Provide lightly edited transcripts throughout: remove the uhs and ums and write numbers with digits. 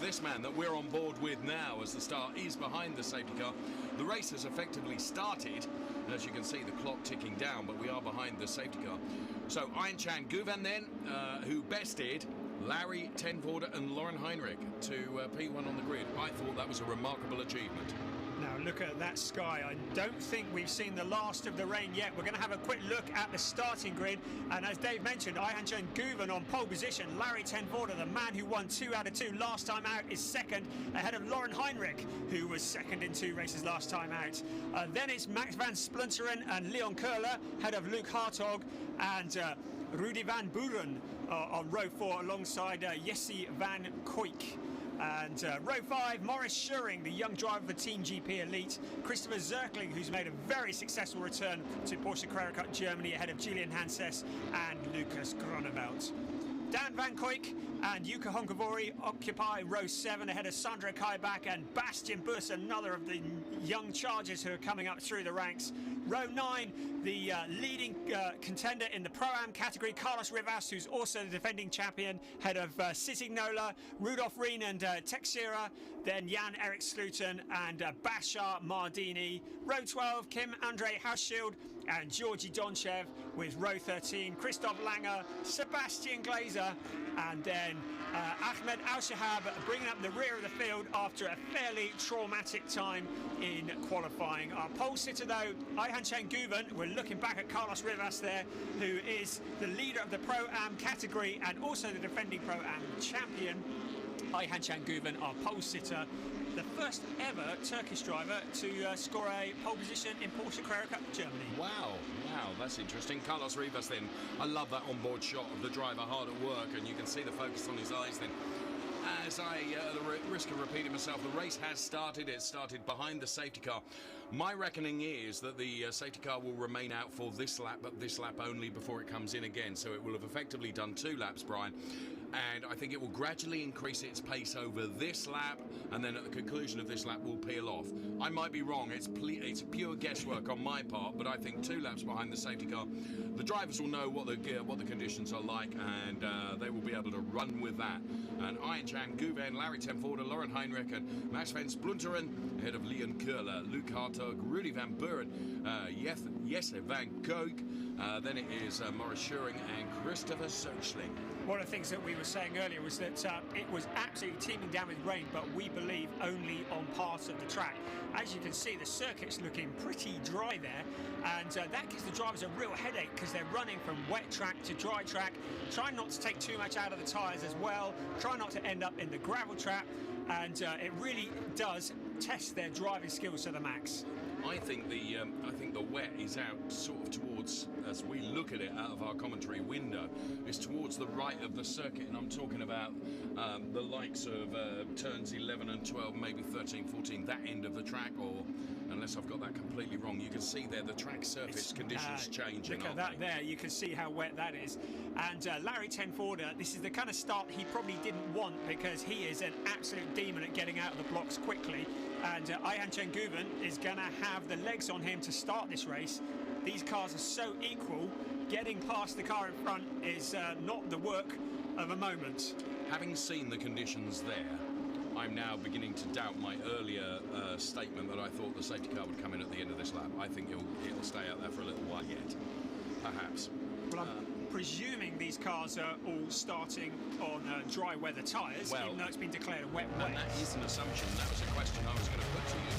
this man that we're on board with now as the start is behind the safety car. The race has effectively started, and as you can see the clock ticking down, but we are behind the safety car. So Ayhan Guven then, who bested Larry Tenvoorde and Lauren Heinrich to P1 on the grid. I thought that was a remarkable achievement. Now look at that sky. I don't think we've seen the last of the rain yet. We're going to have a quick look at the starting grid, and as Dave mentioned, Ayhan Guven on pole position. Larry Tenvoorde, the man who won 2 out of 2 last time out, is second, ahead of Lauren Heinrich, who was second in 2 races last time out. Then it's Max van Splunteren and Leon Köhler, ahead of Luke Hartog and Rudy van Buren on row 4 alongside Jesse van Kuijk. And row 5, Maurice Schuring, the young driver for Team GP Elite. Christopher Zerkling, who's made a very successful return to Porsche Carrera Cup Germany, ahead of Julian Hanses and Lucas Groneveld. Dan Van Kuijk and Yuka Honkavori occupy row 7, ahead of Sandra Kaibach and Bastian Buss, another of the young chargers who are coming up through the ranks. Row 9, the leading contender in the Pro-Am category, Carlos Rivas, who's also the defending champion, head of Sisignola, Rudolf Rien and Texera, then Jan-Erik Sluten and Bashar Mardini. Row 12, Kim Andre Hauschild and Georgi Donchev, with row 13, Christoph Langer, Sebastian Glazer, and then Ahmed Al-Shahab bringing up the rear of the field after a fairly traumatic time in qualifying. Our pole sitter though, Ayhan Guven, we're looking back at Carlos Rivas there, who is the leader of the Pro-Am category and also the defending Pro-Am champion. Ayhan Guven, our pole sitter, the first ever Turkish driver to score a pole position in Porsche Carrera Cup Germany. Wow, that's interesting. Carlos Rivas then, I love that onboard shot of the driver hard at work, and you can see the focus on his eyes then. As I, at the risk of repeating myself, the race has started. It started behind the safety car. My reckoning is that the safety car will remain out for this lap, but this lap only before it comes in again. So it will have effectively done 2 laps, Brian. And I think it will gradually increase its pace over this lap, and then at the conclusion of this lap will peel off. I might be wrong. It's pure guesswork on my part, but I think 2 laps behind the safety car, the drivers will know what the conditions are like, and they will be able to run with that. And Ayhan Guven, Larry Tenvoorde, Lauren Heinrich and Max van Splunteren, ahead of Leon Köhler, Luke Hartog, Rudy van Buren, Jesse van Kuijk. Then it is Maurice Schuring and Christopher Zerkling. One of the things that we were saying earlier was that it was absolutely teeming down with rain, but we believe only on parts of the track. As you can see, the circuit's looking pretty dry there, and that gives the drivers a real headache because they're running from wet track to dry track, trying not to take too much out of the tyres as well, trying not to end up in the gravel trap, and it really does test their driving skills to the max. I think the wet is out sort of towards, as we look at it out of our commentary window, is towards the right of the circuit, and I'm talking about the likes of turns 11 and 12, maybe 13, 14, that end of the track, or unless I've got that completely wrong, you can see there the track surface conditions changing. Look at that there, you can see how wet that is. And Larry Tenvoorde, this is the kind of start he probably didn't want because he is an absolute demon at getting out of the blocks quickly. And Ayhan Guven is going to have the legs on him to start this race. These cars are so equal, getting past the car in front is not the work of a moment. Having seen the conditions there, I'm now beginning to doubt my earlier statement that I thought the safety car would come in at the end of this lap. I think it'll stay out there for a little while yet, perhaps. Well, I'm presuming these cars are all starting on dry weather tyres, even though it's been declared a wet race. And that is an assumption. That was a question I was going to put to you.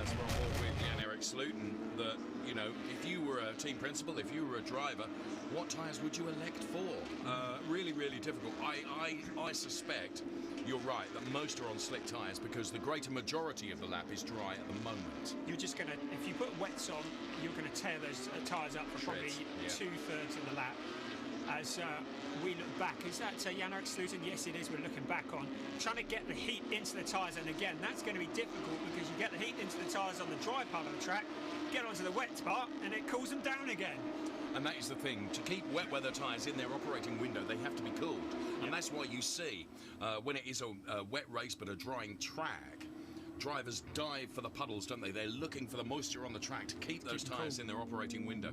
As we're on board with Jan-Erik Sluten, that, you know, if you were a team principal, if you were a driver, what tyres would you elect for? Really, really difficult. I suspect you're right that most are on slick tyres because the greater majority of the lap is dry at the moment. You're just going to, if you put wets on, you're going to tear those tyres up for probably 2/3 of the lap. As we look back, is that Jan-Erik Sluten? Yes, it is. We're looking back on trying to get the heat into the tyres, and again, that's going to be difficult because you get the heat into the tyres on the dry part of the track, get onto the wet part, and it cools them down again. And that is the thing, to keep wet weather tyres in their operating window, they have to be cooled. And that's why you see, when it is a wet race but a drying track, drivers dive for the puddles, don't they? They're looking for the moisture on the track to keep those tyres in their operating window.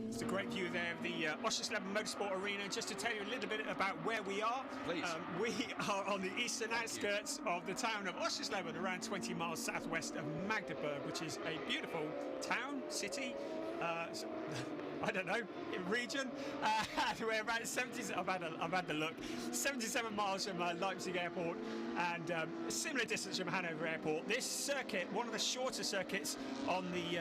It's a great view there of the Oschersleben Motorsport Arena. Just to tell you a little bit about where we are. Please. We are on the eastern outskirts of the town of Oschersleben, around 20 miles southwest of Magdeburg, which is a beautiful town, city, I don't know, region. We're about 70, I've had the look, 77 miles from Leipzig Airport, and a similar distance from Hanover Airport. This circuit, one of the shorter circuits on the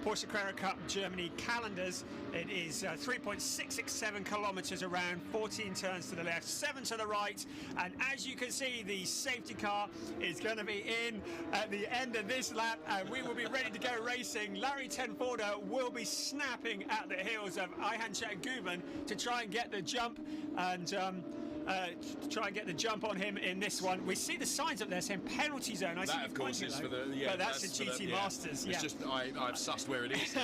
Porsche Carrera Cup Germany calendars. It is 3.667 kilometers around, 14 turns to the left, 7 to the right, and as you can see, the safety car is going to be in at the end of this lap, and we will be ready to go racing. Larry Tenforder will be snapping at the heels of Ayhan Guven to try and get the jump, and try and get the jump on him in this one. We see the signs up there saying penalty zone. I see that, of course, is for the... Yeah, but that's the GT Masters. It's just, I've sussed where it is.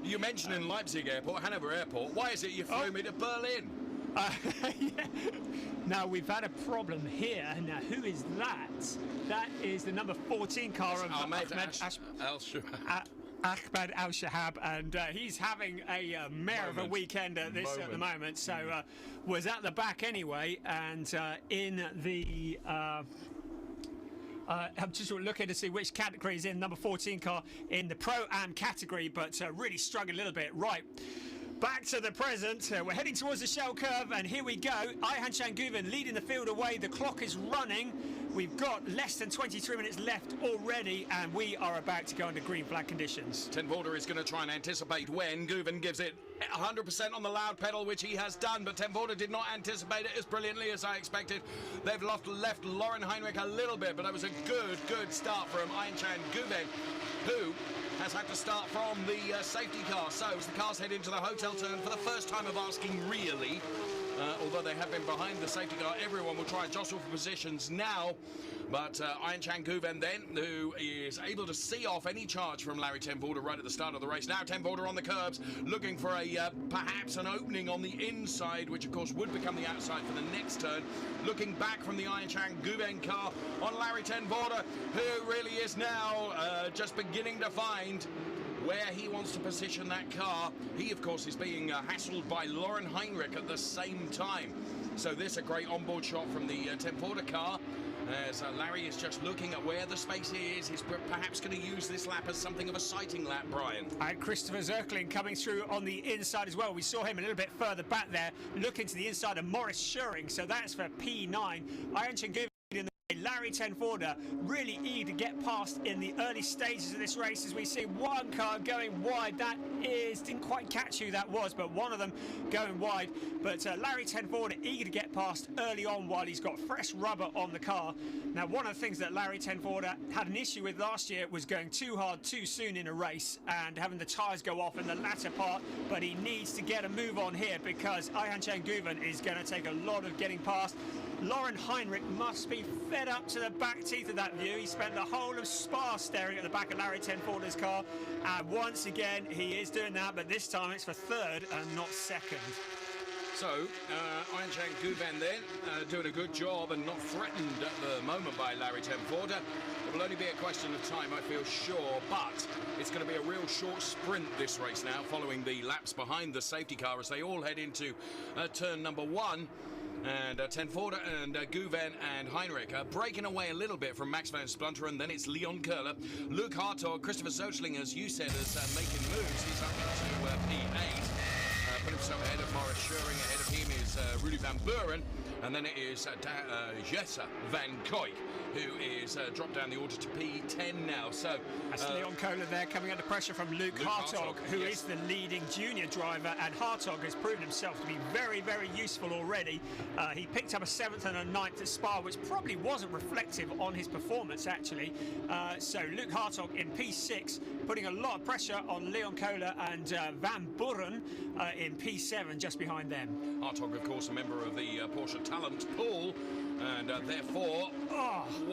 You mentioned in Leipzig Airport, Hanover Airport. Why is it you flew me to Berlin? Yeah. Now, we've had a problem here. Now, who is that? That is the number 14 car of Ahmed Al-Shahab, and he's having a mare of a weekend at the moment. So was at the back anyway, and in the I'm just looking to see which category is in. Number 14 car in the Pro-Am category, but really struggling a little bit. Right. Back to the present. We're heading towards the shell curve, and here we go. Ayhan Guven leading the field away. The clock is running. We've got less than 23 minutes left already, and we are about to go under green flag conditions. Tenforder is going to try and anticipate when Guven gives it 100% on the loud pedal, which he has done, but Tenforder did not anticipate it as brilliantly as I expected. They've left Lauren Heinrich a little bit, but it was a good start from Ayhan Guven, who has had to start from the safety car. So as the cars head into the hotel turn, for the first time of asking really, although they have been behind the safety car, everyone will try and jostle for positions now. But Ayhan Guven then, who is able to see off any charge from Larry Tenforder right at the start of the race. Now Tenforder on the curbs, looking for a perhaps an opening on the inside, which of course would become the outside for the next turn. Looking back from the Ayhan Guven car on Larry Tenforder, who really is now just beginning to find where he wants to position that car. He, of course, is being hassled by Lauren Heinrich at the same time. So this a great onboard shot from the Tenforder car, as Larry is just looking at where the space is. He's perhaps going to use this lap as something of a sighting lap, Brian. And Christopher Zirkling coming through on the inside as well. We saw him a little bit further back there, looking to the inside of Morris Schuring. So that's for P9. Ayhan Guven in the Larry Tenforder really eager to get past in the early stages of this race, as we see one car going wide. That is, didn't quite catch who that was, but one of them going wide. But Larry Tenforder eager to get past early on while he's got fresh rubber on the car. Now, one of the things that Larry Tenforder had an issue with last year was going too hard too soon in a race and having the tyres go off in the latter part, but he needs to get a move on here, because Ayhan Guven is going to take a lot of getting past. Lauren Heinrich must be fed up to the back teeth of that view. He spent the whole of Spa staring at the back of Larry Tenforder's car, and once again he is doing that, but this time it's for third and not second. So, Ayhan Guven then doing a good job and not threatened at the moment by Larry Tenforder. It will only be a question of time, I feel sure, but it's going to be a real short sprint this race now, following the laps behind the safety car as they all head into turn number 1. And Tenforder and Guven and Heinrich breaking away a little bit from Max van Splunteren, and then it's Leon Köhler. Luke Hartog, Christopher Sochling, as you said, is making moves. He's up to P8. Put himself ahead of Morris Schuring. Ahead of him is Rudy van Buren. And then it is Jesse van Koik, who is dropped down the order to P10 now. So that's Leon Köhler there, coming under pressure from Luke Hartog, who is the leading junior driver, and Hartog has proven himself to be very useful already. He picked up a 7th and a 9th at Spa, which probably wasn't reflective on his performance actually. So Luke Hartog in P6, putting a lot of pressure on Leon Köhler and Van Buren in P7 just behind them. Hartog, of course, a member of the Porsche talent pool, and therefore,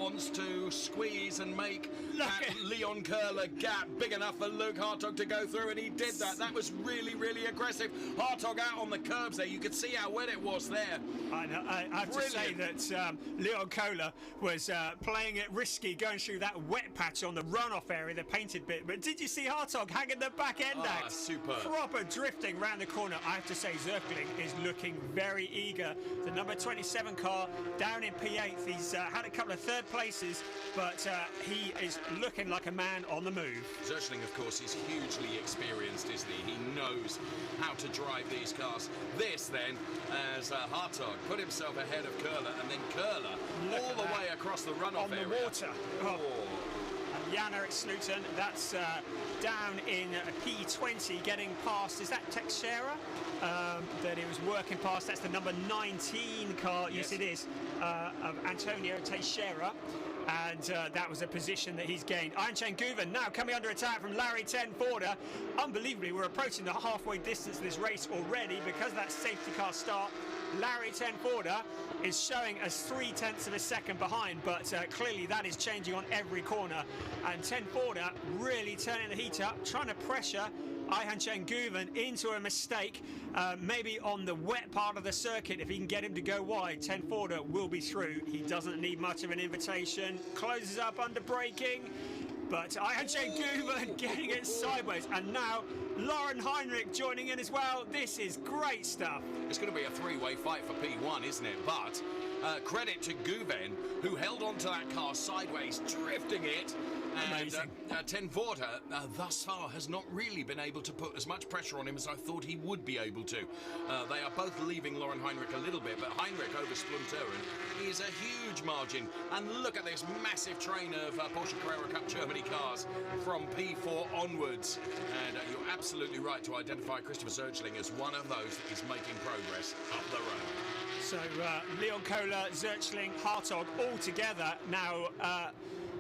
wants to squeeze and make that Leon Curler gap big enough for Luke Hartog to go through, and he did that. That was really, really aggressive. Hartog out on the curbs there. You could see how wet it was there. I know. I have to say that Leon Kohler was playing it risky, going through that wet patch on the runoff area, the painted bit. But did you see Hartog hanging the back end out? Super. Proper drifting round the corner. I have to say Zirkling is looking very eager. The number 27 car down in P8. He's had a couple of third places, but he is looking like a man on the move. Zirkling, of course, is hugely experienced, isn't he? He knows how to drive these cars. This, then, as Hartog put himself ahead of Curler, and then Curler all the way across the runoff area. On the water. Oh. Jan-Erik Sluten, that's down in P20, getting past, is that Teixeira that he was working past? That's the number 19 car, yes it is, of Antonio Teixeira. And that was a position that he's gained. Ayhancan Guven now coming under attack from Larry Tenforder. Unbelievably, we're approaching the halfway distance of this race already because of that safety car start. Larry Tenforder is showing us 0.3 of a second behind, but clearly that is changing on every corner. And Tenforder really turning the heat up, trying to pressure Ayhancan Guven into a mistake, maybe on the wet part of the circuit. If he can get him to go wide, Tenforder will be through. He doesn't need much of an invitation. Closes up under braking, but Ayhancan Guven getting it sideways. And now Lauren Heinrich joining in as well. This is great stuff. It's going to be a three-way fight for P1, isn't it? But credit to Guven, who held onto that car sideways, drifting it. Amazing. And Tenforder, thus far, has not really been able to put as much pressure on him as I thought he would be able to. They are both leaving Lauren Heinrich a little bit, but Heinrich over Splunterin is a huge margin. And look at this massive train of Porsche Carrera Cup Germany cars from P4 onwards. And you're absolutely right to identify Christopher Zirkling as one of those that is making progress up the road. So Leon Kohler, Zirkling, Hartog all together now.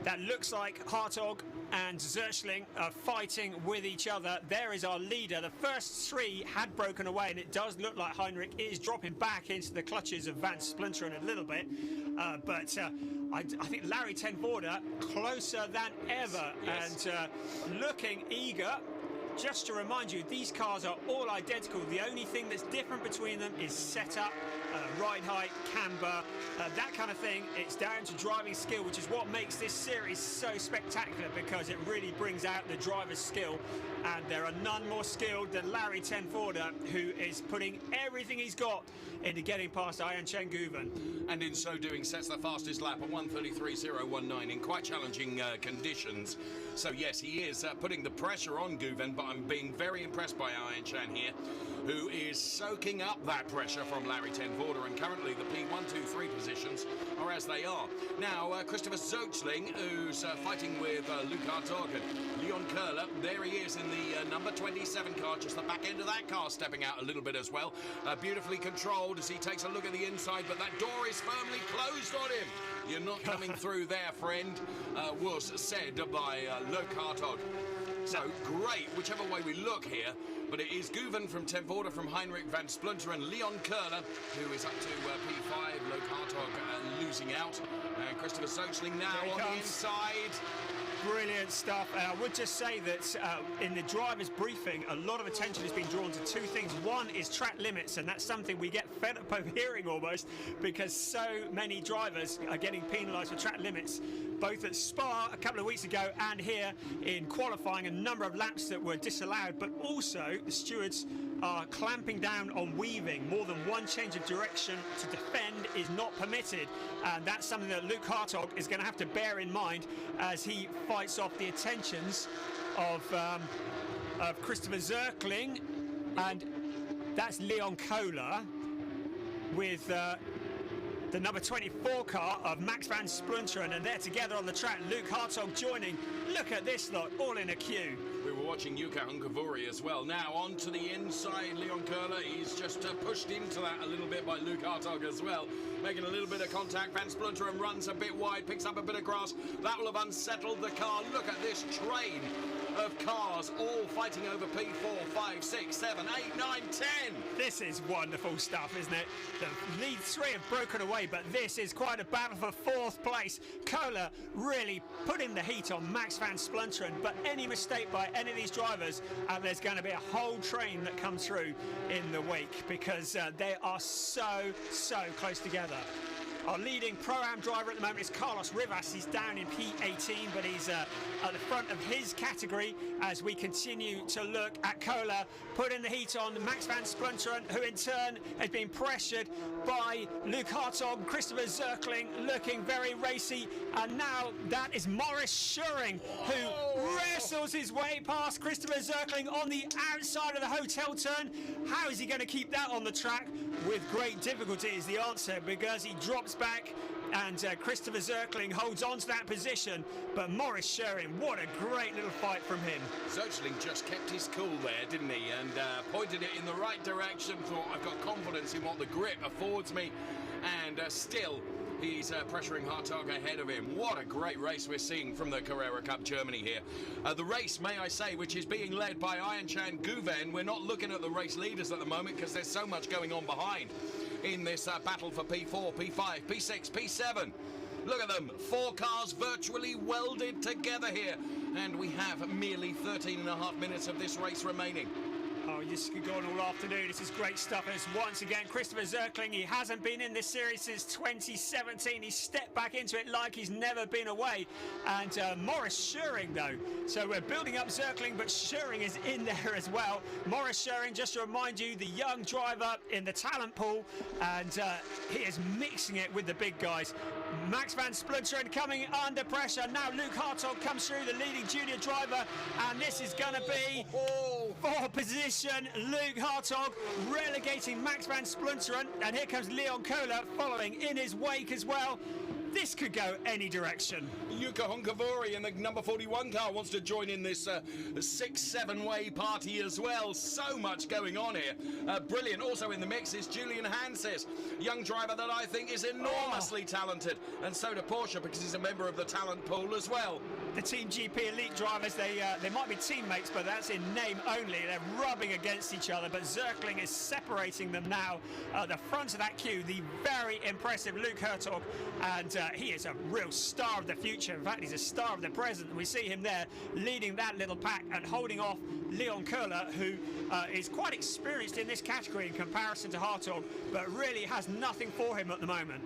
That looks like Hartog and Zirkling are fighting with each other. There is our leader. The first three had broken away, and it does look like Heinrich is dropping back into the clutches of Van Splinteren a little bit. But I think Larry Tenforder closer than ever, yes. And looking eager. Just to remind you, these cars are all identical. The only thing that's different between them is setup, ride height, camber, that kind of thing. It's down to driving skill, which is what makes this series so spectacular, because it really brings out the driver's skill. And there are none more skilled than Larry Tenforder, who is putting everything he's got into getting past Ayhancan Guven. And in so doing, sets the fastest lap at 1:33.019 in quite challenging conditions. So yes, he is putting the pressure on Guven, but I'm being very impressed by Ayhancan here, who is soaking up that pressure from Larry Tenforder, and currently the P1, 2, 3 positions are as they are. Now, Christopher Zirkling, who's fighting with Luke Hartog and Leon Curler. There he is in the number 27 car, just the back end of that car stepping out a little bit as well. Beautifully controlled as he takes a look at the inside, but that door is firmly closed on him. You're not coming through there, friend, was said by Luke Hartog. So great, whichever way we look here, but it is Guven from Tenforder, from Heinrich, Van Splinteren, Leon Curler, who is up to P5, Luke Hartog losing out, and Christopher Zirkling now on the inside. Brilliant stuff. I would just say that in the driver's briefing, a lot of attention has been drawn to two things. One is track limits, and that's something we get fed up of hearing almost, because so many drivers are getting penalised for track limits, both at Spa a couple of weeks ago and here in qualifying, a number of laps that were disallowed, but also the stewards are clamping down on weaving. More than one change of direction to defend is not permitted, and that's something that Luke Hartog is going to have to bear in mind as he fights off the attentions of Christopher Zirkling, and that's Leon Kohler with the number 24 car of Max Van Splinteren, and they're together on the track. Luke Hartog joining. Look at this lot, all in a queue. We were watching Yuka Hunkavori as well. Now on to the inside, Leon Köhler. He's just pushed into that a little bit by Luke Hartog as well. Making a little bit of contact. Van Splunderen runs a bit wide, picks up a bit of grass. That will have unsettled the car. Look at this train of cars all fighting over P4, 5, 6, 7, 8, 9, 10. This is wonderful stuff, isn't it? The lead three have broken away, but this is quite a battle for fourth place. Köhler really putting the heat on Max Van Splunderen, but any mistake by any of these drivers, and there's going to be a whole train that comes through in the wake, because they are so close together. Our leading Pro-Am driver at the moment is Carlos Rivas. He's down in P18, but he's at the front of his category as we continue to look at Köhler putting the heat on Max Van Splunderen, who in turn has been pressured by Luke Hartog, Christopher Zirkling looking very racy, and now that is Morris Schuring, who wrestles his way past Christopher Zirkling on the outside of the hotel turn. How is he going to keep that on the track? With great difficulty is the answer, because he drops back and Christopher Zirkling holds on to that position, but Morris Schuring, what a great little fight from him. Zirkling just kept his cool there, didn't he, and pointed it in the right direction. Thought, I've got confidence in what the grip affords me, and still he's pressuring Hartog ahead of him. What a great race we're seeing from the Carrera Cup Germany here. The race, may I say, which is being led by Ayanchan Guven. We're not looking at the race leaders at the moment because there's so much going on behind in this battle for P4, P5, P6, P7. Look at them, 4 cars virtually welded together here, and we have merely 13 and a half minutes of this race remaining. Oh, this could go on all afternoon. This is great stuff. As once again, Christopher Zirkling, he hasn't been in this series since 2017. He stepped back into it like he's never been away. And Morris Schuring, though. So we're building up Zirkling, but Schuring is in there as well. Morris Schuring, just to remind you, the young driver in the talent pool. And he is mixing it with the big guys. Max Van Splunderen coming under pressure. Now Luke Hartog comes through, the leading junior driver. And this is going to be for position. Luke Hartog relegating Max Van Splunderen, and here comes Leon Köhler following in his wake as well. This could go any direction. Yuka Hunkavori in the number 41 car wants to join in this 6-7-way party as well. So much going on here. Brilliant. Also in the mix is Julian Hanses, young driver that I think is enormously talented, and so do Porsche, because he's a member of the talent pool as well. The Team GP elite drivers, they might be teammates, but that's in name only. They're rubbing against each other, but Zirkling is separating them now at the front of that queue. The very impressive Luke Hartog, and he is a real star of the future. In fact, he's a star of the present. We see him there leading that little pack and holding off Leon Köhler, who is quite experienced in this category in comparison to Hartog, but really has nothing for him at the moment.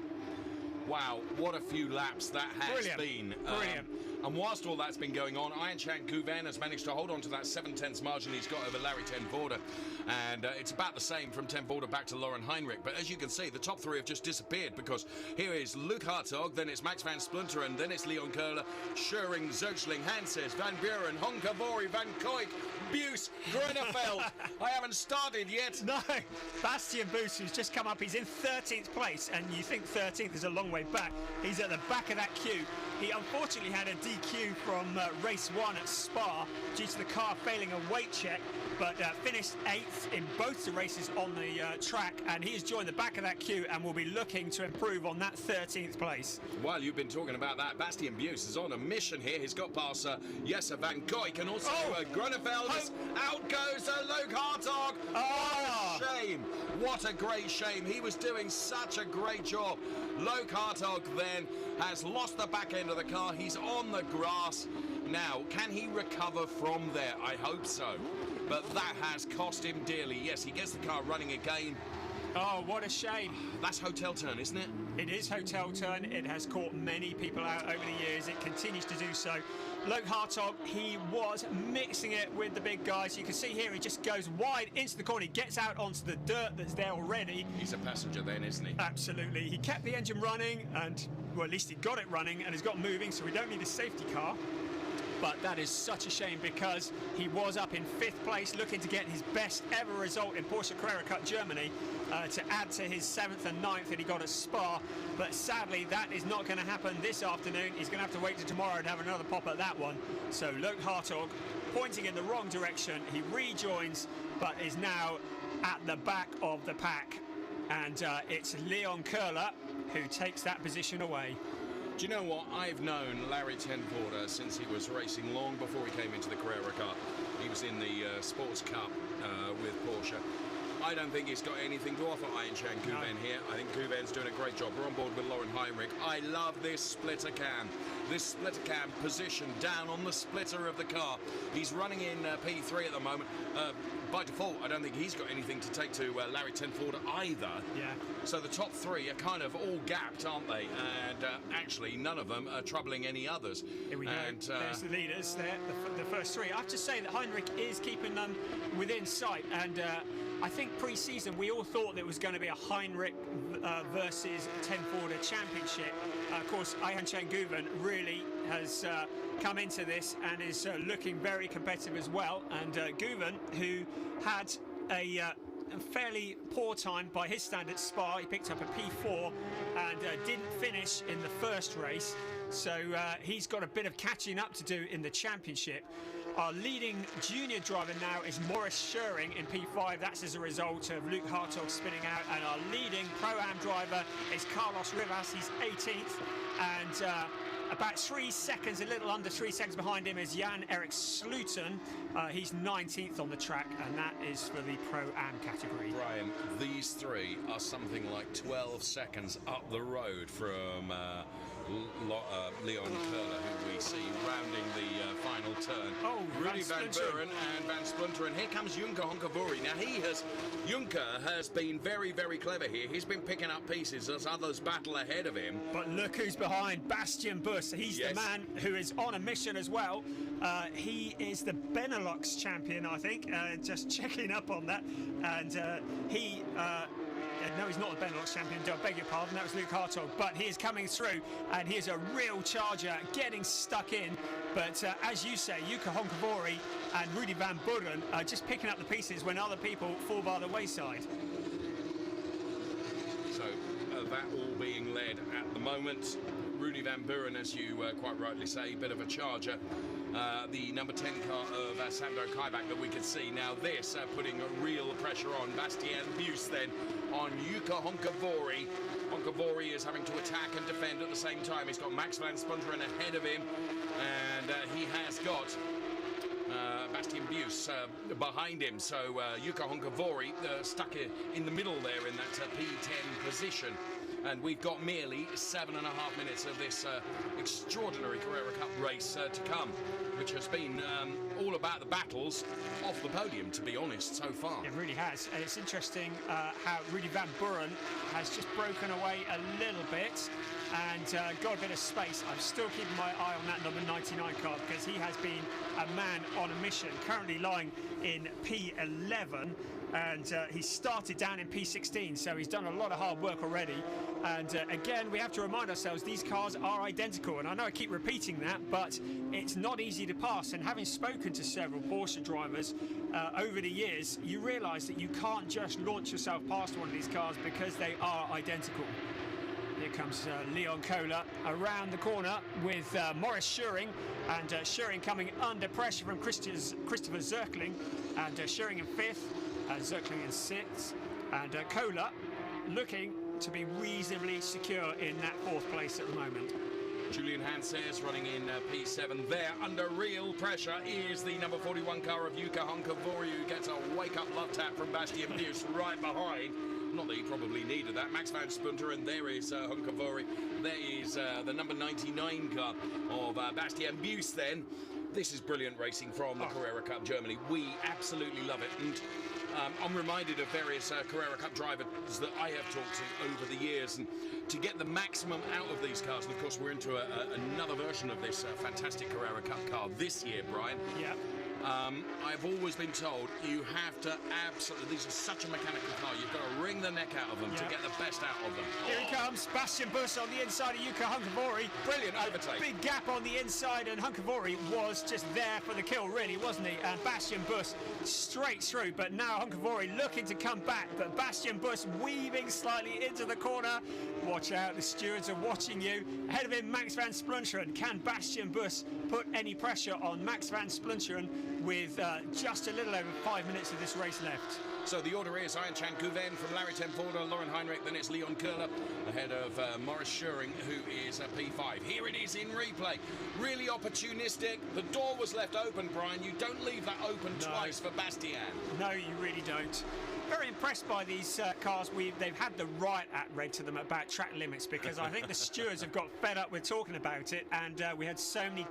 Wow, what a few laps that has been. Brilliant. And whilst all that's been going on, Ayanchan Guven has managed to hold on to that 7/10 margin he's got over Larry Ten Voorde. And it's about the same from Ten Voorde back to Lauren Heinrich. But as you can see, the top 3 have just disappeared, because here is Luke Hartog, then it's Max Van Splunderen, then it's Leon Köhler, Schuring, Zirkling, Hanses, Van Buren, Honkavori, Van Koik, Buse, Grunefeld. I haven't started yet. No, Bastian Buse, who's just come up, he's in 13th place, and you think 13th is a long way back. He's at the back of that queue. He unfortunately had a DQ from race 1 at Spa due to the car failing a weight check, but finished 8th in both the races on the track, and he has joined the back of that queue and will be looking to improve on that 13th place. While you've been talking about that, Bastian Buse is on a mission here. He's got past Jesse Van Koik and also Grunefeld. Out goes Luke Hartog. What a shame. What a great shame. He was doing such a great job. Luke Hartog then has lost the back end of the car. He's on the grass. Now, can he recover from there? I hope so. But that has cost him dearly. Yes, he gets the car running again. Oh, what a shame. That's hotel turn, isn't it? It is hotel turn. It has caught many people out over the years. It continues to do so. Luke Hartog, he was mixing it with the big guys. You can see here he just goes wide into the corner. He gets out onto the dirt that's there already. He's a passenger then, isn't he? Absolutely. He kept the engine running, and, well, at least he got it running and has got moving, so we don't need a safety car. but that is such a shame because he was up in 5th place looking to get his best ever result in Porsche Carrera Cup Germany to add to his 7th and 9th that he got at Spa, but sadly that is not going to happen this afternoon. He's going to have to wait till tomorrow to have another pop at that one. So Luke Hartog pointing in the wrong direction, he rejoins but is now at the back of the pack, and it's Leon Köhler who takes that position away. Do you know what? I've known Larry Tenvorder since he was racing long before he came into the Carrera Cup. He was in the Sports Cup with Porsche. I don't think he's got anything to offer Ayinchan Guven here. I think Guven's doing a great job. We're on board with Lauren Heinrich. I love this splitter cam. This splitter cam position down on the splitter of the car. He's running in P3 at the moment. By default, I don't think he's got anything to take to Larry Tenvorder either. Yeah. So the top 3 are kind of all gapped, aren't they? And actually, none of them are troubling any others. Here we go. There's the leaders there, the first 3. I have to say that Heinrich is keeping them within sight, and I think pre-season we all thought there was going to be a Heinrich versus Tenvorder championship. Of course, Ayinchan Guven really has come into this and is looking very competitive as well. And Guven, who had a fairly poor time by his standards, Spa, he picked up a P4 and didn't finish in the first race. So he's got a bit of catching up to do in the championship. Our leading junior driver now is Maurice Schöring in P5. That's as a result of Luke Hartog spinning out. And our leading Pro-Am driver is Carlos Rivas. He's 18th. And about 3 seconds, a little under 3 seconds behind him is Jan-Erik Sluten. He's 19th on the track, and that is for the Pro-Am category. Brian, these 3 are something like 12 seconds up the road from Leon Köhler, who we see rounding the final turn. Oh, Rudy Van Buren and Van Splinteren. Here comes Junker Honkavori. Now Junker has been very, very clever here. He's been picking up pieces as others battle ahead of him. But look who's behind, Bastian Buss. He's the man who is on a mission as well. He is the Benelux champion, I think. Just checking up on that. And no, he's not the Benelux champion, I beg your pardon, that was Luke Hartog, but he is coming through and he is a real charger, getting stuck in. But as you say, Yuka Honkavori and Rudy Van Buren are just picking up the pieces when other people fall by the wayside. So that all being led at the moment. Rudy Van Buren, as you quite rightly say, bit of a charger. The number 10 car of Sando Kaibach that we can see. Now this putting a real pressure on Bastien Buss then on Yuka Honkavori. Honkavori is having to attack and defend at the same time. He's got Max Van Splinteren ahead of him, and he has got Bastien Buss behind him. So Yuka Honkavori stuck in the middle there in that P10 position. And we've got merely 7.5 minutes of this extraordinary Carrera Cup race to come, which has been all about the battles off the podium, to be honest, so far. It really has. And it's interesting how Rudy Van Buren has just broken away a little bit and got a bit of space. I'm still keeping my eye on that number 99 car because he has been a man on a mission, currently lying in P11. And he started down in P16, so he's done a lot of hard work already. And again, we have to remind ourselves these cars are identical, and I know I keep repeating that, but it's not easy to pass. And having spoken to several Porsche drivers over the years, you realise that you can't just launch yourself past one of these cars because they are identical. Here comes Leon Köhler around the corner with Maurice Schöring, and Schöring coming under pressure from Christopher Zirkling, and Schöring in 5th. Zirkling in 6th, and Köhler looking to be reasonably secure in that 4th place at the moment. Julian Hanses running in P7 there. Under real pressure is the number 41 car of Yuka Honkavori, who gets a wake-up love tap from Bastien Buss right behind. Not that he probably needed that. Max Van Spunter, and there is Honkavori. There is the number 99 car of Bastien Buss then. This is brilliant racing from the Carrera Cup Germany. We absolutely love it. And I'm reminded of various Carrera Cup drivers that I have talked to over the years, and to get the maximum out of these cars. And of course, we're into another version of this fantastic Carrera Cup car this year, Brian. Yeah. I've always been told you have to absolutely, these are such a mechanical car, you've got to wring the neck out of them to get the best out of them. Here he comes, Bastian Buss on the inside of Yuka Hunkavori. Brilliant overtake. Big gap on the inside, and Hunkavori was just there for the kill, really, wasn't he? And Bastian Buss straight through, but now Hunkavori looking to come back, but Bastian Buss weaving slightly into the corner. Watch out, the stewards are watching you. Ahead of him, Max van Splunteren. Can Bastian Buss put any pressure on Max van Splunteren with just a little over 5 minutes of this race left? So the order is Ian Chan Guven from Larry Tenforder, Lauren Heinrich, then it's Leon Köhler, ahead of Morris Schuring, who is a P5. Here it is in replay. Really opportunistic. The door was left open, Brian. You don't leave that open twice for Bastian. No, you really don't. Very impressed by these cars. They've had the right act read to them about track limits, because I think the stewards have got fed up with talking about it, and we had so many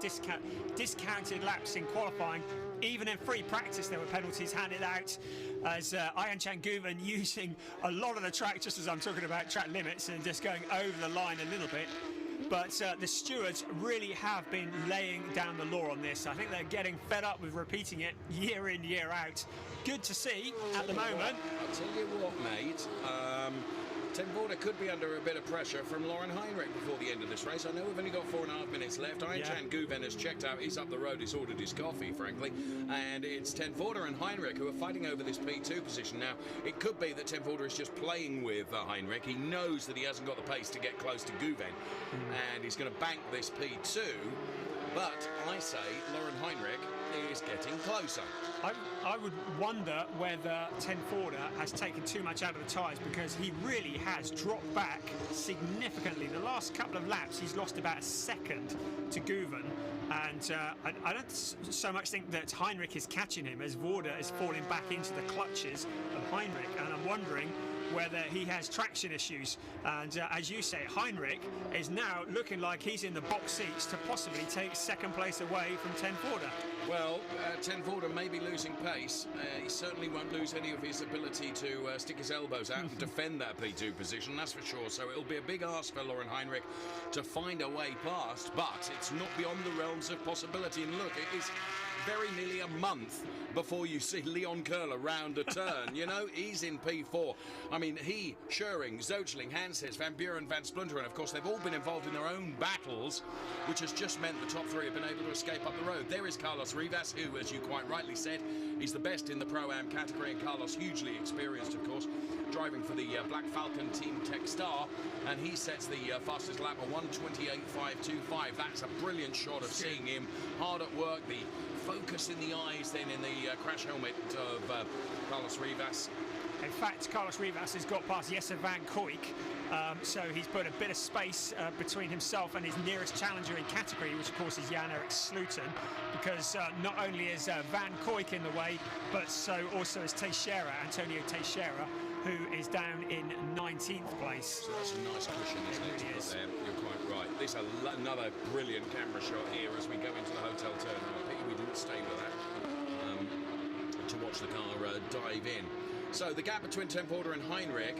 discounted laps in qualifying. Even in free practice there were penalties handed out, as Ian Chan Guven using a lot of the track, just as I'm talking about track limits, and just going over the line a little bit. But the stewards really have been laying down the law on this. I think they're getting fed up with repeating it year in, year out. Good to see at the moment. I'll tell you what, mate. Tenforder could be under a bit of pressure from Lauren Heinrich before the end of this race. I know we've only got 4.5 minutes left. Ian Chan Guven has checked out. He's up the road. He's ordered his coffee, frankly. And it's Tenforder and Heinrich who are fighting over this P2 position. Now, it could be that Tenforder is just playing with Heinrich. He knows that he hasn't got the pace to get close to Guven. And he's going to bank this P2. But I say Lauren Heinrich is getting closer. I would wonder whether Tenforder has taken too much out of the tyres, because he really has dropped back significantly. The last couple of laps he's lost about a second to Guven, and I don't so much think that Heinrich is catching him as Vorder is falling back into the clutches of Heinrich, and I'm wondering whether he has traction issues. And as you say, Heinrich is now looking like he's in the box seats to possibly take second place away from Tenforder. Well, Tenforder may be losing pace. He certainly won't lose any of his ability to stick his elbows out and defend that P2 position, that's for sure. So it'll be a big ask for Lauren Heinrich to find a way past, but it's not beyond the realms of possibility. And look, it is very nearly a month before you see Leon Köhler round a turn. You know, he's in P4. I mean, he, Schuring, Zoechling, Hanses, Van Buren, Van Splunderen, of course, they've all been involved in their own battles, which has just meant the top three have been able to escape up the road. There is Carlos Rivas, who, as you quite rightly said, is the best in the Pro-Am category, and Carlos, hugely experienced, of course, driving for the Black Falcon Team Tech Star, and he sets the fastest lap of 1:28.525. That's a brilliant shot of seeing him hard at work, the focus in the eyes then in the crash helmet of Carlos Rivas. In fact, Carlos Rivas has got past Jesse Van Kooyk, so he's put a bit of space between himself and his nearest challenger in category, which of course is Jan-Erik Sluten, because not only is Van Kooyk in the way, but so also is Teixeira, Antonio Teixeira, who is down in 19th place. So that's a nice cushion, isn't it? Really is. You're quite right. This is another brilliant camera shot here as we go into the hotel turn. I think we didn't stay with that to watch the car dive in. So the gap between Tenforder and Heinrich,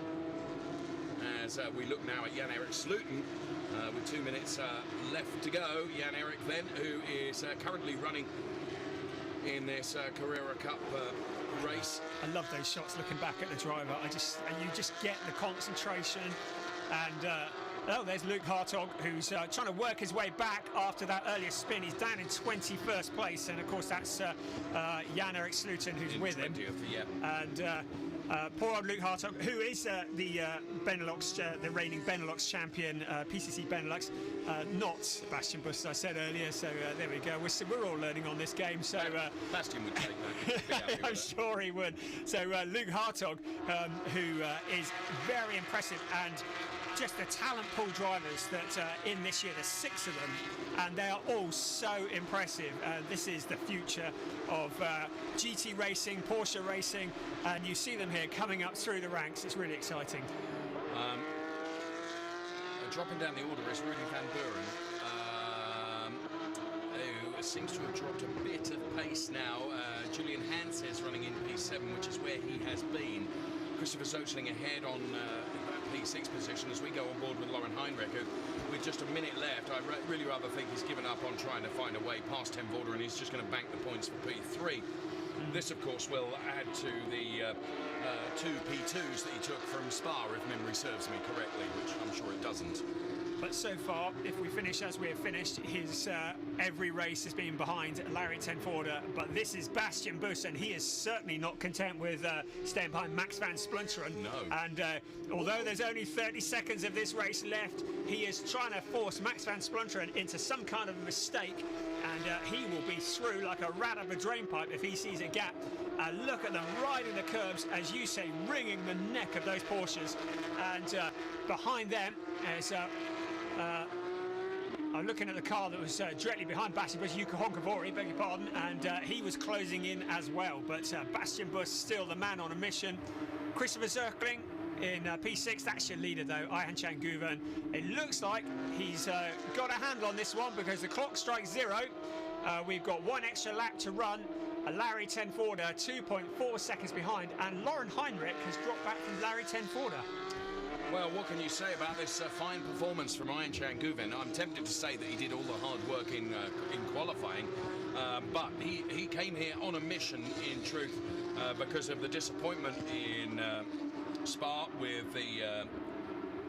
as we look now at Jan-Erik Sluten, with 2 minutes left to go. Jan-Erik then, who is currently running in this Carrera Cup race. I love those shots looking back at the driver. You just get the concentration, and oh, there's Luke Hartog, who's trying to work his way back after that earlier spin. He's down in 21st place, and of course that's Jan-Erik Sluten who's in with 20th, him. Yeah. And poor old Luke Hartog, who is the Benelux, the reigning Benelux champion, PCC Benelux, not Bastian Buss, as I said earlier. So there we go. We're all learning on this game. So Bastian would take that. I'm sure he would. So Luke Hartog, who is very impressive, and just the talent pool drivers that in this year, there's 6 of them, and they are all so impressive. This is the future of GT racing, Porsche racing, and you see them here coming up through the ranks. It's really exciting. Dropping down the order is Rudy Van Buren, who seems to have dropped a bit of pace now. Julian Hanses running in P7, which is where he has been. Christopher Zoechling ahead on P6 position as we go on board with Lauren Heinrich, who with just a minute left, I really rather think he's given up on trying to find a way past Ten Vorder, and he's just going to bank the points for P3. This, of course, will add to the 2 P2s that he took from Spa, if memory serves me correctly, which I'm sure it doesn't. But so far, if we finish as we have finished, his every race has been behind Larry Ten Vorder. But this is Bastian Buss, and he is certainly not content with staying behind Max van Splunteren. No. And although there's only 30 seconds of this race left, he is trying to force Max van Splunteren into some kind of mistake. And he will be through like a rat up a drain pipe if he sees a gap. Look at them riding the curbs, as you say, wringing the neck of those Porsches. And behind them is... I'm looking at the car that was directly behind Bastian Buss, Jukka Honkavori, beg your pardon, and he was closing in as well. But Bastian Buss still the man on a mission. Christopher Zirkling in P6, that's your leader though, Ayhan Guven. It looks like he's got a handle on this one because the clock strikes 0. We've got 1 extra lap to run. Larry Ten Vorder 2.4 seconds behind, and Lauren Heinrich has dropped back from Larry Ten Vorder. Well, what can you say about this fine performance from Ayhan Guven? I'm tempted to say that he did all the hard work in qualifying, but he came here on a mission, in truth, because of the disappointment in Spa with the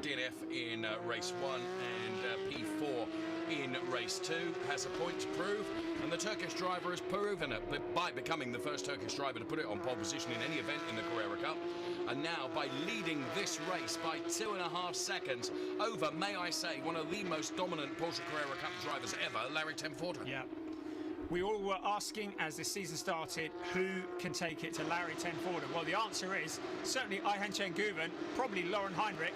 DNF in race 1 and P4 in race 2, has a point to prove, and the Turkish driver has proven it by becoming the first Turkish driver to put it on pole position in any event in the Carrera Cup. And now, by leading this race by 2.5 seconds over, may I say, one of the most dominant Porsche Carrera Cup drivers ever, Larry Ten Vorder. Yeah. We all were asking as the season started, who can take it to Larry Ten Vorder? Well, the answer is certainly Ayhan Guven, probably Lauren Heinrich,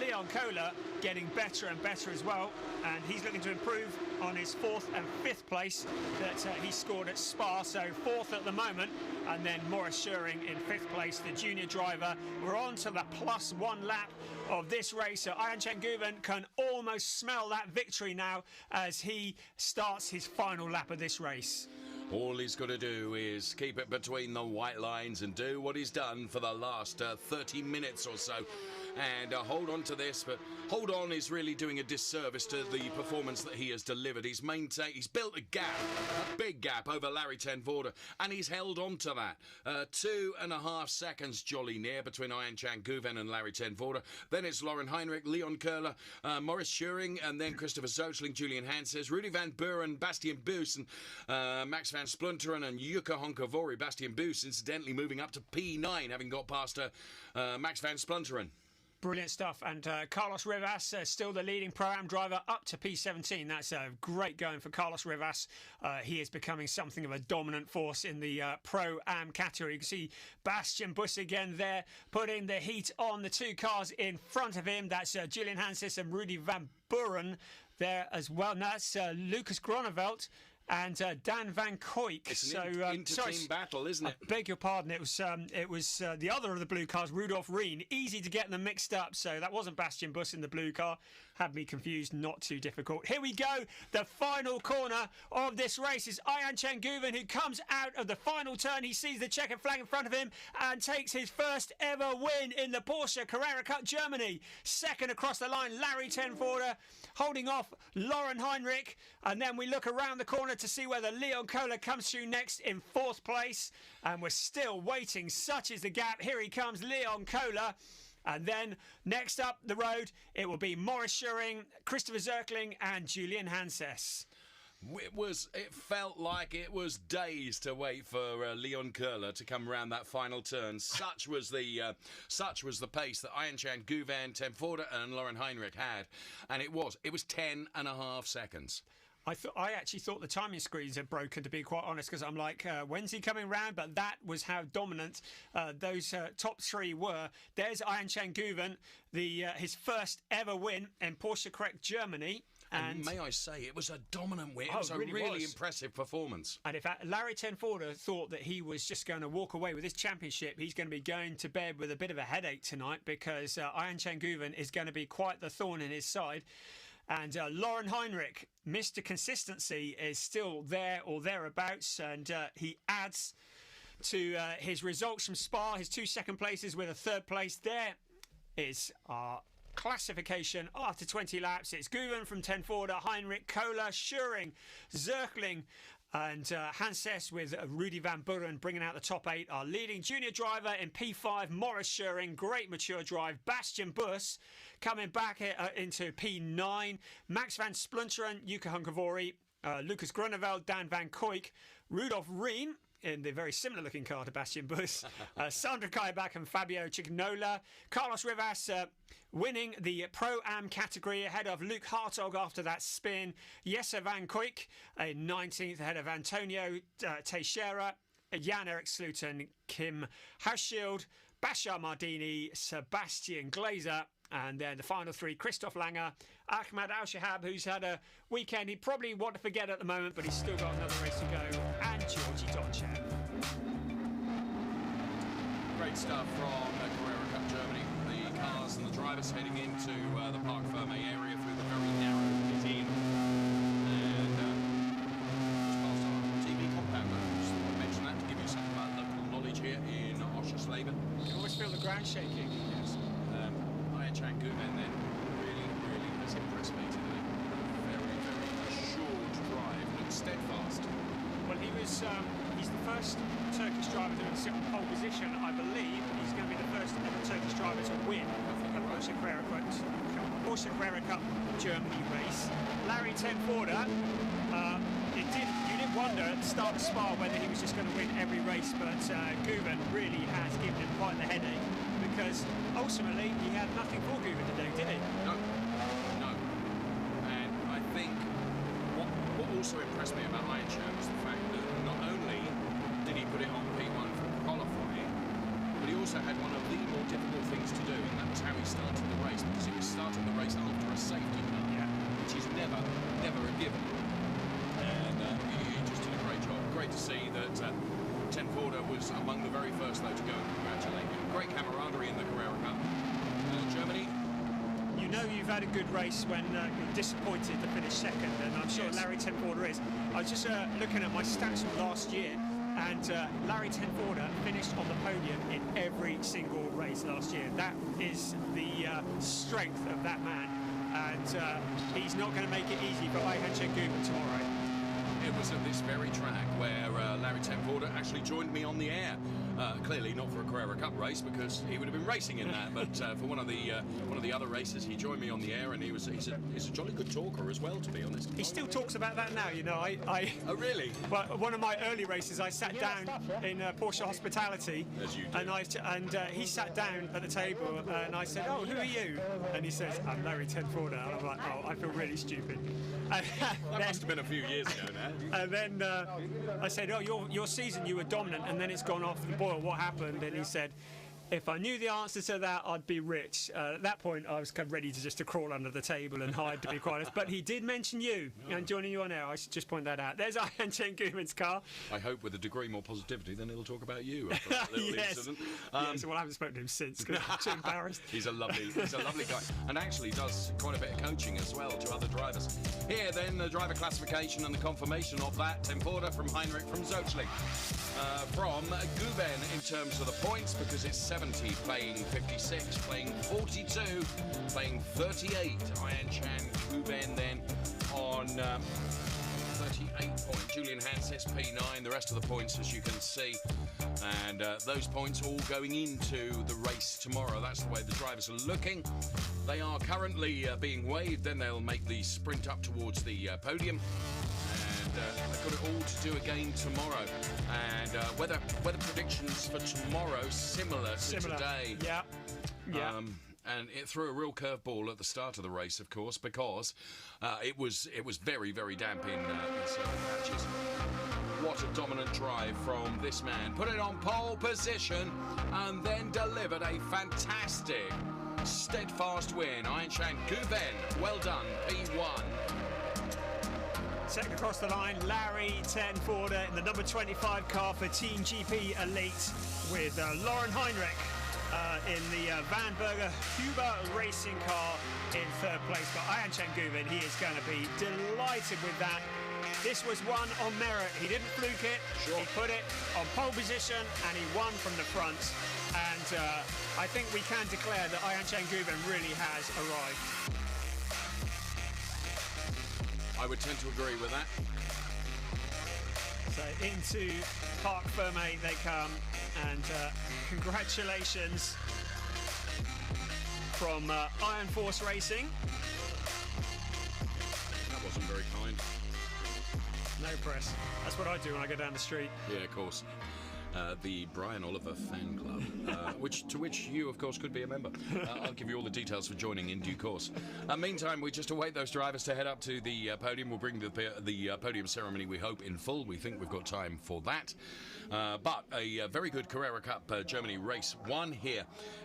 Leon Kohler getting better and better as well, and he's looking to improve on his 4th and 5th place that he scored at Spa, so 4th at the moment, and then Maurice Schuring in 5th place, the junior driver. We're on to the +1 lap of this race, so Ayhan Guven can almost smell that victory now as he starts his final lap of this race. All he's got to do is keep it between the white lines and do what he's done for the last 30 minutes or so. And hold on to this, but hold on is really doing a disservice to the performance that he has delivered. He's built a gap, a big gap over Larry Ten Vorder, and he's held on to that. 2.5 seconds jolly near between Ayhan Guven and Larry Ten Vorder. Then it's Lauren Heinrich, Leon Kohler, Maurice Schuring, and then Christopher Zirkling, Julian Hanses, Rudy van Buren, Bastian Buss, and Max van Splunteren and Jukka Honkavori. Bastian Buss, incidentally, moving up to P9, having got past Max van Splunteren. Brilliant stuff, and Carlos Rivas still the leading Pro-Am driver up to P17. That's great going for Carlos Rivas. He is becoming something of a dominant force in the Pro-Am category. You can see Bastian Buss again there, putting the heat on the 2 cars in front of him. That's Julian Hanses and Rudy van Buren there as well. And that's Lucas Gronevelt and Dan Van Koyk. It's an inter-team battle, isn't it? I beg your pardon. It was the other of the blue cars, Rudolf Rien. Easy to get them mixed up. So that wasn't Bastian Buss in the blue car. Had me confused. Not too difficult. Here we go. The final corner of this race is Ayhan Guven, who comes out of the final turn. He sees the checkered flag in front of him and takes his first ever win in the Porsche Carrera Cup Germany. Second across the line, Larry Ten Vorder, holding off Lauren Heinrich. And then we look around the corner to see whether Leon Kohler comes through next in 4th place. And we're still waiting. Such is the gap. Here he comes, Leon Kohler. And then next up the road, it will be Maurice Schuring, Christopher Zirkling and Julian Hanses. It felt like it was days to wait for Leon Kohler to come around that final turn. Such was the pace that Ayhan Guven, Ten Vorder and Lauren Heinrich had. And it was 10.5 seconds. I actually thought the timing screens had broken, to be quite honest, because I'm like, when's he coming round? But that was how dominant those top 3 were. There's Ayhan Guven, his first ever win in Porsche Correct Germany. And may I say, it was a dominant win. It was a really impressive performance. And in fact, Larry Ten Vorder thought that he was just going to walk away with this championship. He's going to be going to bed with a bit of a headache tonight because Ayhan Guven is going to be quite the thorn in his side. And Lauren Heinrich, Mr. Consistency, is still there or thereabouts, and he adds to his results from Spa, his 2 second places with a 3rd place. There is our classification after 20 laps. It's Guven from 10 Forder, Heinrich, Kohler, Schuring, Zirkling, and Hanses with Rudy Van Buren bringing out the top 8. Our leading junior driver in P5, Morris Schuring, great mature drive. Bastian Buss coming back into P9. Max van Splunteren, Jukka Hunkavori, Lucas Grunewald, Dan van Koyk, Rudolf Riem in the very similar looking car to Bastian Buss, Sandra Kaibach and Fabio Cignola, Carlos Rivas winning the Pro-Am category ahead of Luke Hartog after that spin, Jesse van Koyk in 19th ahead of Antonio Teixeira, Jan-Erik Sluten, Kim Hauschild, Bashar Mardini, Sebastian Glazer, and then the final 3, Christoph Langer, Ahmad Al-Shahab, who's had a weekend he'd probably want to forget at the moment, but he's still got another race to go, and Georgi Donchev. Great stuff from Carrera Cup Germany. The cars and the drivers heading into the Parc Ferme area through the very narrow pit in. And just past our TV compounder. Just want to mention that to give you some local knowledge here in Oschersleben. You can always feel the ground shaking. Yes. Chan Guven then really has impressed me today. Very assured drive, looks steadfast. Well, he's the first Turkish driver to sit on pole position. I believe he's going to be the first ever Turkish driver to win a Porsche Carrera Cup Germany race. Larry Tenforder, you did wonder at the start of Spa whether he was just going to win every race, but Guven really has given him quite the headache, because ultimately he had nothing for Guven today, did he? No. And I think what also impressed me about Iron Show was the fact that not only did he put it on P1 for qualifying, but he also had one of the more difficult things to do, and that was how he started the race, because he was starting the race after a safety car, which is never a given. And he just did a great job. Great to see that Tenforder was among the very first, though, to go and congratulate him. Great camaraderie in the Carrera Cup. Germany. You know you've had a good race when you're disappointed to finish second, and I'm sure Larry Tenforder is. I was just looking at my stats from last year, and Larry Tenforder finished on the podium in every single race last year. That is the strength of that man, and he's not going to make it easy for Ayhan Şengün tomorrow. It was at this very track where Larry Tenforder actually joined me on the air. Clearly not for a Carrera Cup race, because he would have been racing in that, but for one of the other races he joined me on the air, and he's a jolly good talker as well, to be honest. He still talks about that now, you know. Oh really? Well, one of my early races I sat down in Porsche Hospitality, as you do. and he sat down at the table, and I said, "Oh, who are you?" And he says, "I'm Larry Tenforder." And I'm like, "Oh, I feel really stupid." That must have been a few years ago now. And then I said, "Oh, your season you were dominant, and then it's gone off the boil. What happened?" And he said, "If I knew the answer to that, I'd be rich." At that point, I was kind of ready to crawl under the table and hide, to be quite honest. But he did mention you and joining you on air. I should just point that out. There's Ayhan Şengün's car. I hope with a degree more positivity, then he'll talk about you. After that little incident. Yes. Well, I haven't spoken to him since, because I'm too embarrassed. He's a lovely guy, and actually does quite a bit of coaching as well to other drivers. Here, then, the driver classification and the confirmation of that. Tenforder from Heinrich from Zöchling. From Guven in terms of the points, because it's 70 playing 56, playing 42, playing 38. Ayhan Şengün then on 38 points. Julian Hanses P9, the rest of the points, as you can see, and those points all going into the race tomorrow. That's the way the drivers are looking. They are currently being weighed, then they'll make the sprint up towards the podium. They've got it all to do again tomorrow, and weather predictions for tomorrow similar to today. Yeah. And it threw a real curveball at the start of the race, of course, because it was very damp in certain patches. What a dominant drive from this man! Put it on pole position and then delivered a fantastic, steadfast win. Ayhan Şengün, well done, P1. Second across the line, Larry Tenforder in the number 25 car for Team GP Elite, with Lauren Heinrich in the Van Berger Huber racing car in third place. But Ayhan Şengün, he is going to be delighted with that. This was won on merit. He didn't fluke it. Sure. He put it on pole position and he won from the front. And I think we can declare that Ayhancan Guven really has arrived. I would tend to agree with that. So into Parc Fermé they come, and congratulations from Iron Force Racing. That wasn't very kind. No press. That's what I do when I go down the street. Yeah, of course. The Brian Oliver Fan Club, to which you, of course, could be a member. I'll give you all the details for joining in due course. Meantime, we just await those drivers to head up to the podium. We'll bring the podium ceremony, we hope, in full. We think we've got time for that. But a very good Carrera Cup Germany race 1 here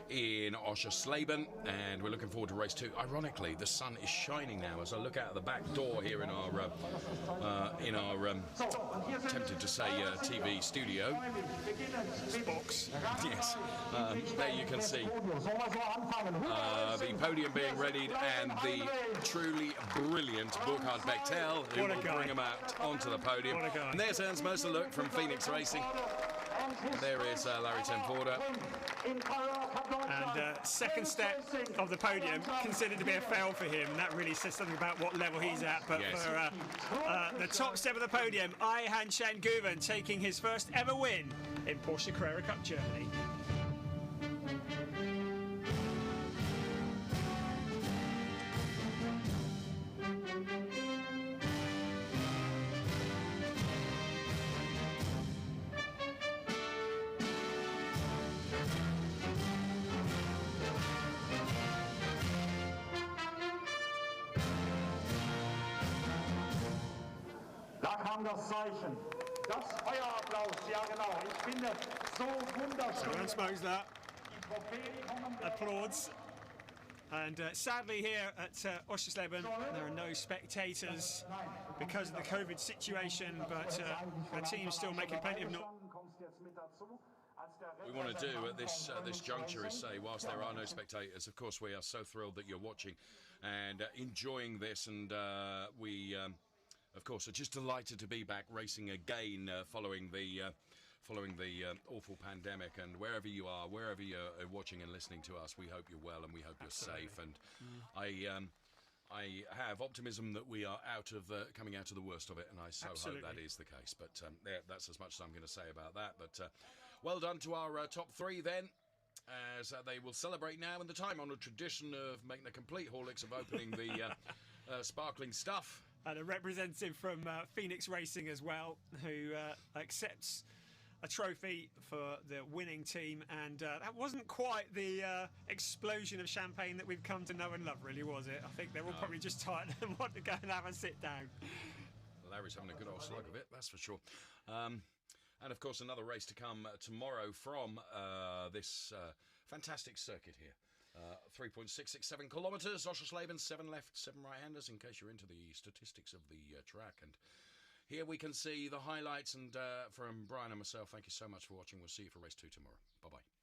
in Oschersleben, and we're looking forward to race 2. Ironically, the sun is shining now as I look out the back door here in our tempted to say TV studio. Box. Yes, there you can see the podium being readied and the truly brilliant Burkhard Bechtel who will bring him out onto the podium. And there's Ernst Moserluck from Phoenix Racing. There is Larry Tenforder. And second step of the podium, considered to be a fail for him. That really says something about what level he's at. But yes. For the top step of the podium, Ayhancan Guven taking his first ever win in Porsche Carrera Cup Germany. Das Zeichen. Das Feuerapplaus, ja genau. Ich finde so wunderschön. Everyone smokes that. Applauds. And sadly here at Oschersleben there are no spectators because of the COVID situation, but the team's still making plenty of noise. We want to do at this juncture is say, whilst there are no spectators, of course we are so thrilled that you're watching and enjoying this, and we of course are just delighted to be back racing again following the awful pandemic. And wherever you are, wherever you're watching and listening to us, we hope you're well and we hope you're safe. And I have optimism that we are coming out of the worst of it, and I so hope that is the case. But that's as much as I'm going to say about that. But well done to our top 3 then, as they will celebrate now in the time-honoured tradition of making a complete Horlicks of opening the sparkling stuff. And a representative from Phoenix Racing as well, who accepts a trophy for the winning team. And that wasn't quite the explosion of champagne that we've come to know and love, really, was it? I think they're all probably just tired and want to go and have a sit down. Larry's having a good old slug of it, that's for sure. And of course, another race to come tomorrow from this fantastic circuit here. 3.667 kilometres, Oschersleben, 7 left, 7 right-handers, in case you're into the statistics of the track. And here we can see the highlights. And from Brian and myself, thank you so much for watching. We'll see you for race 2 tomorrow. Bye-bye.